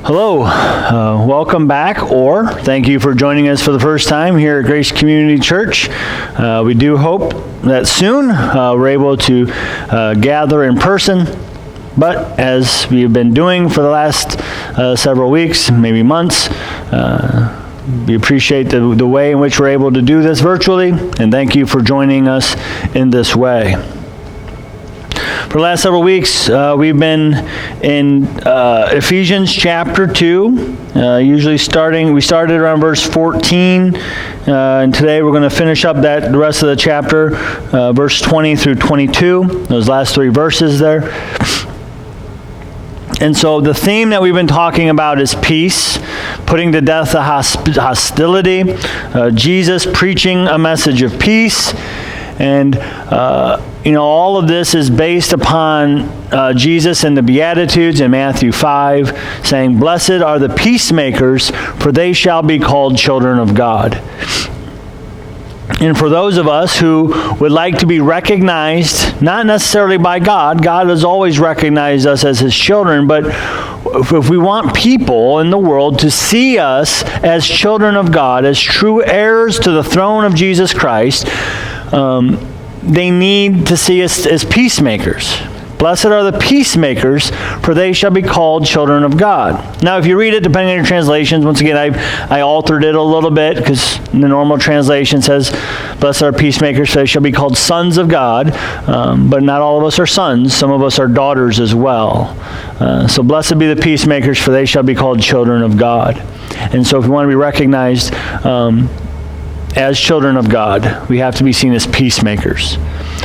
Hello, welcome back, or thank you for joining us for the first time here at Grace Community Church. We do hope that soon we're able to gather in person, but as we've been doing for the last several weeks, maybe months, we appreciate the way in which we're able to do this virtually, and thank you for joining us in this way. For the last several weeks, we've been in Ephesians chapter 2, we started around verse 14, and today we're going to finish up the rest of the chapter, verse 20 through 22, those last three verses there. And so the theme that we've been talking about is peace, putting to death the hostility, Jesus preaching a message of peace, and all of this is based upon Jesus in the Beatitudes in Matthew 5, saying, "Blessed are the peacemakers, for they shall be called children of God." And for those of us who would like to be recognized, not necessarily by God, God has always recognized us as His children, but if we want people in the world to see us as children of God, as true heirs to the throne of Jesus Christ, they need to see us as peacemakers. Blessed are the peacemakers, for they shall be called children of God. Now, if you read it, depending on your translations, once again, I altered it a little bit, because the normal translation says, "Blessed are peacemakers, for they shall be called sons of God." But not all of us are sons. Some of us are daughters as well. So blessed be the peacemakers, for they shall be called children of God. And so if we want to be recognized as children of God, we have to be seen as peacemakers.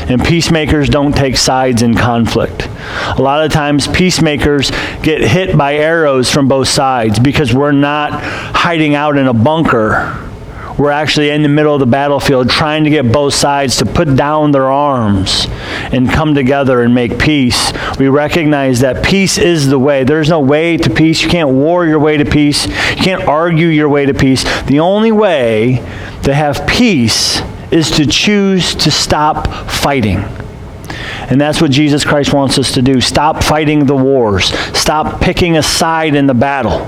And peacemakers don't take sides in conflict. A lot of times peacemakers get hit by arrows from both sides because we're not hiding out in a bunker. We're actually in the middle of the battlefield trying to get both sides to put down their arms and come together and make peace. We recognize that peace is the way. There's no way to peace. You can't war your way to peace. You can't argue your way to peace. The only way to have peace is to choose to stop fighting. And that's what Jesus Christ wants us to do. Stop fighting the wars. Stop picking a side in the battle.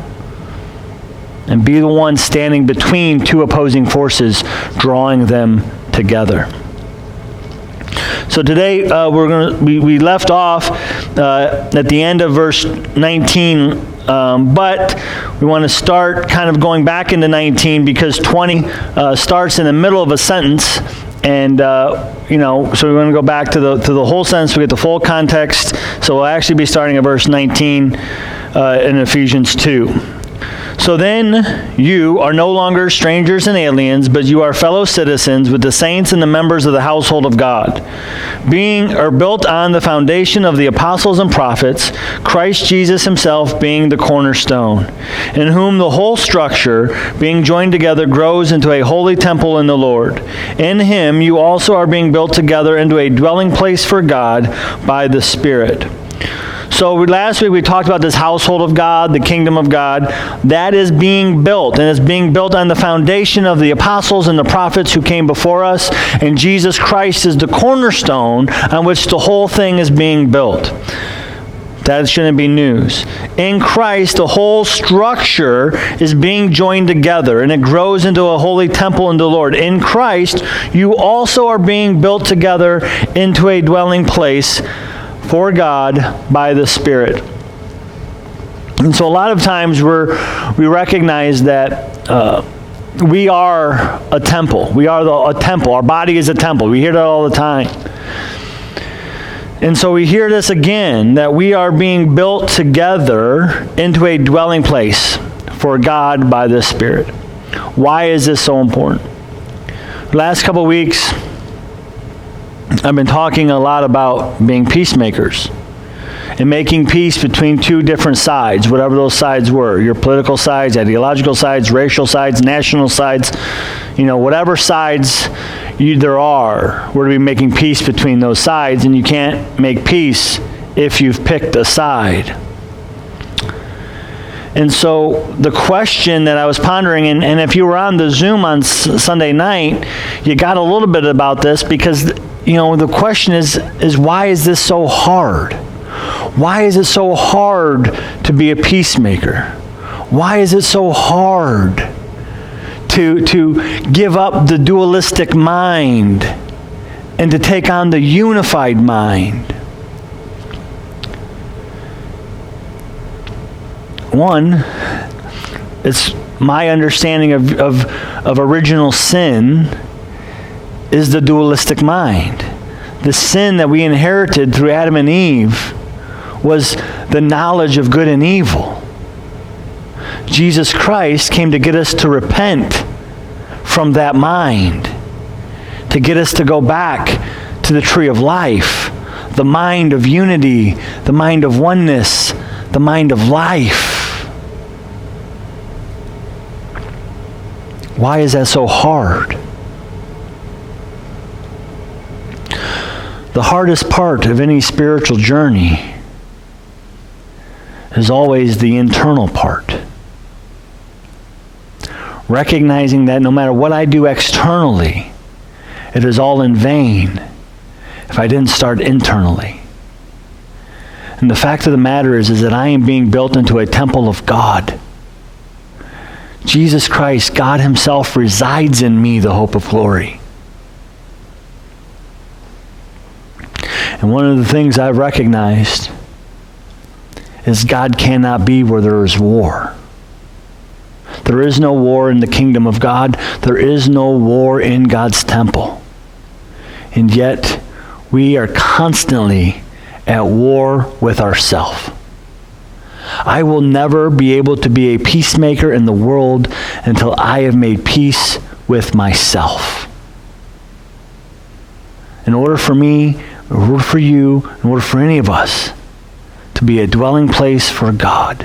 And be the one standing between two opposing forces, drawing them together. So today we left off at the end of verse 19, but we want to start kind of going back into 19 because 20 starts in the middle of a sentence, and so we want to go back to the whole sentence. We get the full context. So we'll actually be starting at verse 19 in Ephesians 2. "So then you are no longer strangers and aliens, but you are fellow citizens with the saints and the members of the household of God, built on the foundation of the apostles and prophets, Christ Jesus himself being the cornerstone, in whom the whole structure, being joined together, grows into a holy temple in the Lord. In him you also are being built together into a dwelling place for God by the Spirit." So last week we talked about this household of God, the kingdom of God, that is being built, and it's being built on the foundation of the apostles and the prophets who came before us, and Jesus Christ is the cornerstone on which the whole thing is being built. That shouldn't be news. In Christ, the whole structure is being joined together, and it grows into a holy temple in the Lord. In Christ, you also are being built together into a dwelling place for God by the Spirit. And so a lot of times we recognize that we are a temple. We are a temple. Our body is a temple. We hear that all the time. And so we hear this again, that we are being built together into a dwelling place for God by the Spirit. Why is this so important? The last couple of weeks, I've been talking a lot about being peacemakers and making peace between two different sides, whatever those sides were, your political sides, ideological sides, racial sides, national sides, whatever sides there are, we're to be making peace between those sides, and you can't make peace if you've picked a side. And so the question that I was pondering, and if you were on the Zoom on Sunday night, you got a little bit about this, because the question is why is this so hard? Why is it so hard to be a peacemaker? Why is it so hard to give up the dualistic mind and to take on the unified mind? One, it's my understanding of original sin is the dualistic mind. The sin that we inherited through Adam and Eve was the knowledge of good and evil. Jesus Christ came to get us to repent from that mind, to get us to go back to the tree of life, the mind of unity, the mind of oneness, the mind of life. Why is that so hard? The hardest part of any spiritual journey is always the internal part. Recognizing that no matter what I do externally, it is all in vain if I didn't start internally. And the fact of the matter is that I am being built into a temple of God. Jesus Christ, God himself, resides in me, the hope of glory. And one of the things I've recognized is God cannot be where there is war. There is no war in the kingdom of God. There is no war in God's temple. And yet, we are constantly at war with ourselves. I will never be able to be a peacemaker in the world until I have made peace with myself. In order for me, in order for you, in order for any of us to be a dwelling place for God,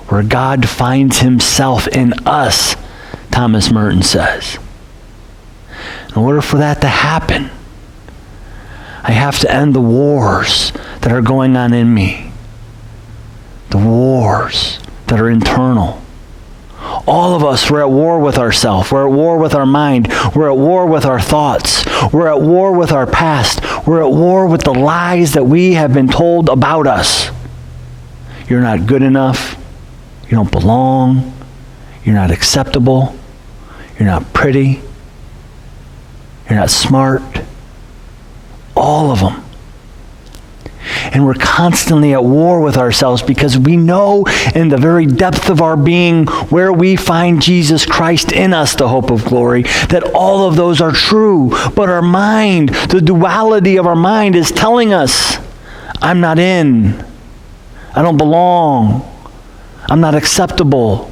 where God finds himself in us, Thomas Merton says. In order for that to happen, I have to end the wars that are going on in me. The wars that are internal. All of us, we're at war with ourselves. We're at war with our mind. We're at war with our thoughts. We're at war with our past. We're at war with the lies that we have been told about us. You're not good enough. You don't belong. You're not acceptable. You're not pretty. You're not smart. All of them. And we're constantly at war with ourselves because we know in the very depth of our being where we find Jesus Christ in us, the hope of glory, that all of those are true. But our mind, the duality of our mind is telling us, I'm not in. I don't belong. I'm not acceptable.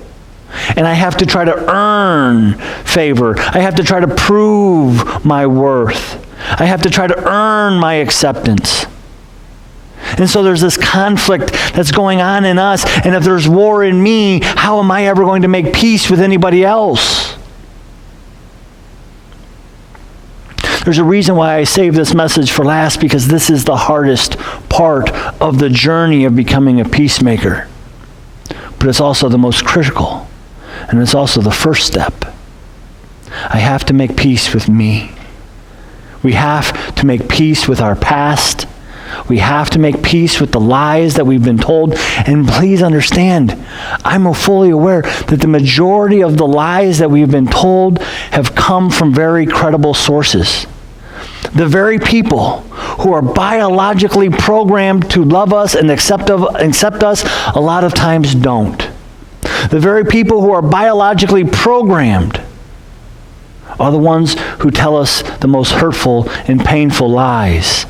And I have to try to earn favor. I have to try to prove my worth. I have to try to earn my acceptance. And so there's this conflict that's going on in us. And if there's war in me, how am I ever going to make peace with anybody else? There's a reason why I saved this message for last, because this is the hardest part of the journey of becoming a peacemaker. But it's also the most critical. And it's also the first step. I have to make peace with me. We have to make peace with our past. We have to make peace with the lies that we've been told. And please understand, I'm fully aware that the majority of the lies that we've been told have come from very credible sources. The very people who are biologically programmed to love us and accept us, a lot of times don't. The very people who are biologically programmed are the ones who tell us the most hurtful and painful lies.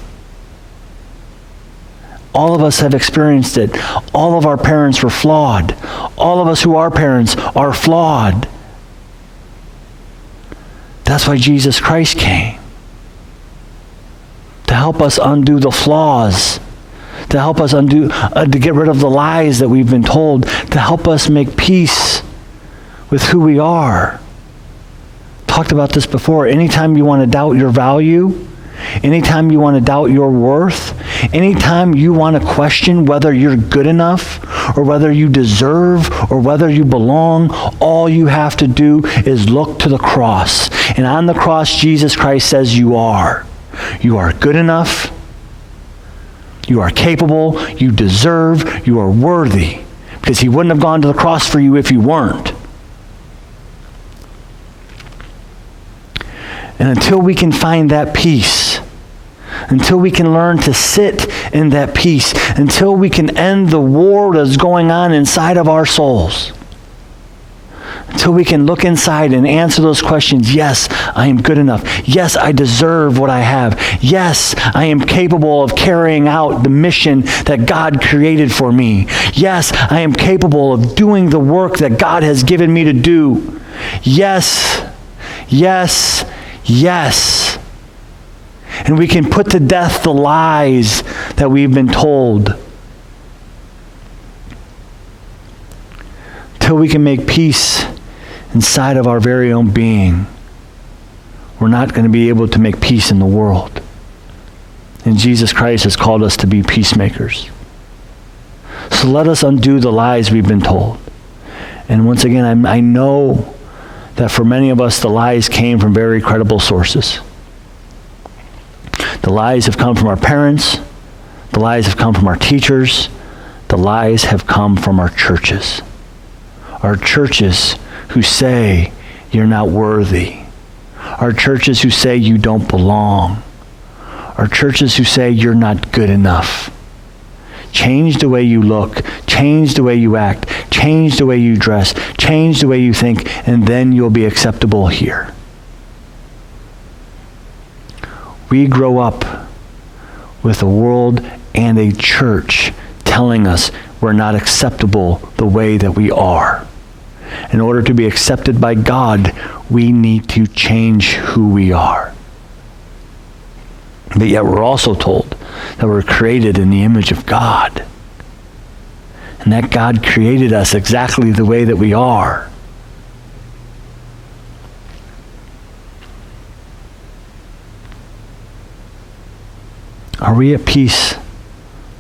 All of us have experienced it. All of our parents were flawed. All of us who are parents are flawed. That's why Jesus Christ came. To help us undo the flaws. To help us to get rid of the lies that we've been told. To help us make peace with who we are. Talked about this before. Anytime you want to doubt your value, anytime you want to doubt your worth, anytime you want to question whether you're good enough or whether you deserve or whether you belong, all you have to do is look to the cross. And on the cross, Jesus Christ says you are. You are good enough. You are capable. You deserve. You are worthy. because he wouldn't have gone to the cross for you if you weren't. And until we can find that peace, until we can learn to sit in that peace, until we can end the war that's going on inside of our souls, until we can look inside and answer those questions, yes, I am good enough. Yes, I deserve what I have. Yes, I am capable of carrying out the mission that God created for me. Yes, I am capable of doing the work that God has given me to do. Yes, yes, yes. And we can put to death the lies that we've been told. Till we can make peace inside of our very own being, we're not going to be able to make peace in the world. And Jesus Christ has called us to be peacemakers. So let us undo the lies we've been told. And once again, I know that for many of us, the lies came from very credible sources. The lies have come from our parents. The lies have come from our teachers. The lies have come from our churches. Our churches who say you're not worthy. Our churches who say you don't belong. Our churches who say you're not good enough. Change the way you look. Change the way you act. Change the way you dress. Change the way you think, and then you'll be acceptable here. We grow up with a world and a church telling us we're not acceptable the way that we are. In order to be accepted by God, we need to change who we are. But yet we're also told that we're created in the image of God. And that God created us exactly the way that we are. Are we at peace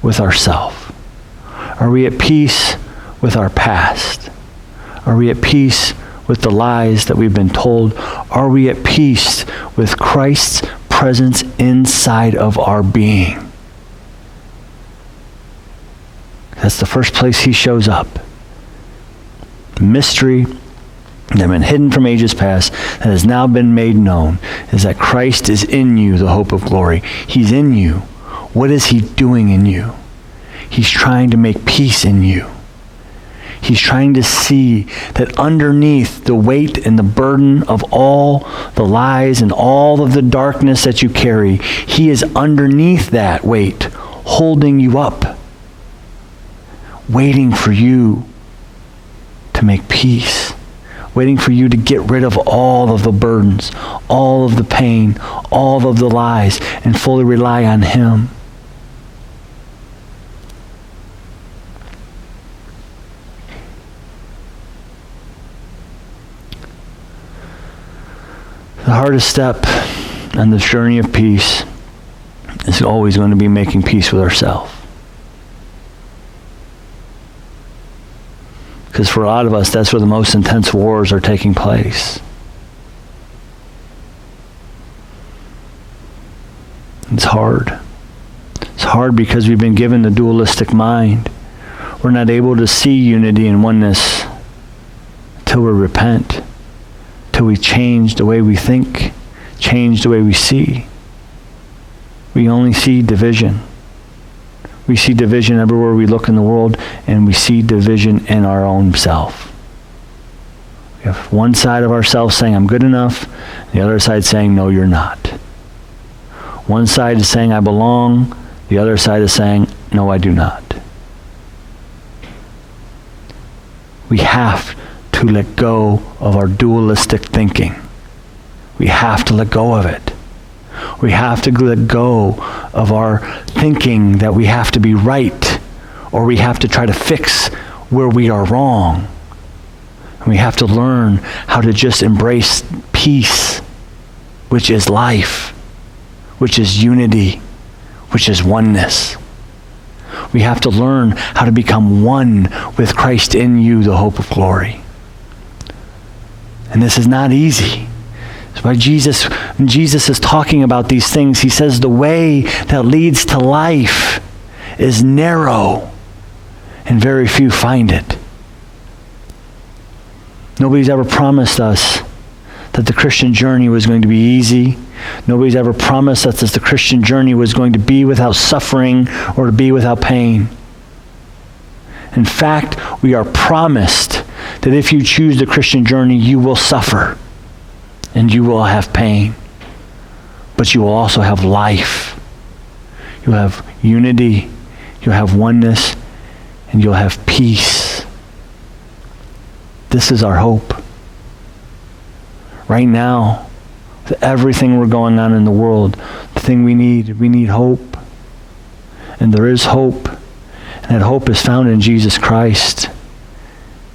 with ourselves? Are we at peace with our past? Are we at peace with the lies that we've been told? Are we at peace with Christ's presence inside of our being? That's the first place he shows up. Mystery that has been hidden from ages past, that has now been made known, is that Christ is in you, the hope of glory. He's in you. What is he doing in you? He's trying to make peace in you. He's trying to see that underneath the weight and the burden of all the lies and all of the darkness that you carry, he is underneath that weight, holding you up, waiting for you to make peace, waiting for you to get rid of all of the burdens, all of the pain, all of the lies, and fully rely on him. The hardest step on this journey of peace is always going to be making peace with ourselves. Because for a lot of us, that's where the most intense wars are taking place. It's hard. It's hard because we've been given the dualistic mind. We're not able to see unity and oneness until we repent. Till we change the way we think, change the way we see. We only see division. We see division everywhere we look in the world, and we see division in our own self. We have one side of ourselves saying, I'm good enough, the other side saying, no, you're not. One side is saying, I belong, the other side is saying, no, I do not. We have to let go of our dualistic thinking. We have to let go of it. We have to let go of our thinking that we have to be right, or we have to try to fix where we are wrong. And we have to learn how to just embrace peace, which is life, which is unity, which is oneness. We have to learn how to become one with Christ in you, the hope of glory. And this is not easy. That's why when Jesus is talking about these things, he says the way that leads to life is narrow, and very few find it. Nobody's ever promised us that the Christian journey was going to be easy. Nobody's ever promised us that the Christian journey was going to be without suffering or to be without pain. In fact, we are promised that if you choose the Christian journey, you will suffer and you will have pain. But you will also have life. You'll have unity, you'll have oneness, and you'll have peace. This is our hope. Right now, with everything we're going on in the world, the thing we need hope. And there is hope. And that hope is found in Jesus Christ.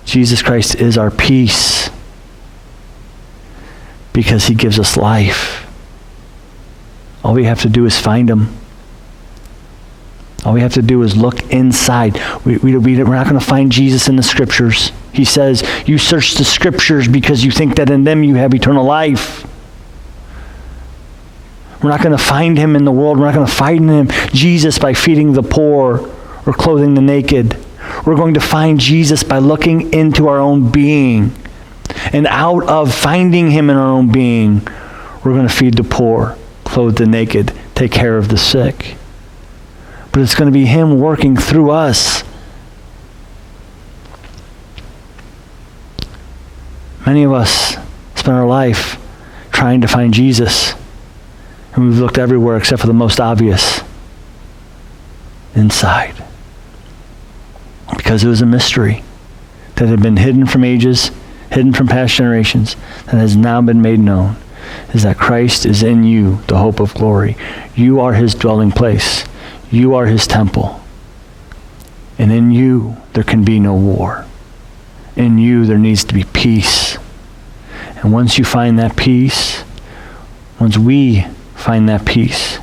Jesus Christ is our peace because he gives us life. All we have to do is find him. All we have to do is look inside. We're not going to find Jesus in the scriptures. He says, you search the scriptures because you think that in them you have eternal life. We're not going to find him in the world. We're not going to find him, Jesus, by feeding the poor or clothing the naked. We're going to find Jesus by looking into our own being. And out of finding him in our own being, we're going to feed the poor, clothe the naked, take care of the sick. But it's going to be him working through us. Many of us spend our life trying to find Jesus. And we've looked everywhere except for the most obvious. Inside. Because it was a mystery that had been hidden from ages, hidden from past generations, that has now been made known, is that Christ is in you, the hope of glory. You are his dwelling place. You are his temple. And in you, there can be no war. In you, there needs to be peace. And once you find that peace, once we find that peace,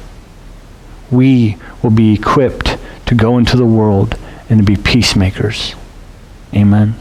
we will be equipped to go into the world and to be peacemakers. Amen.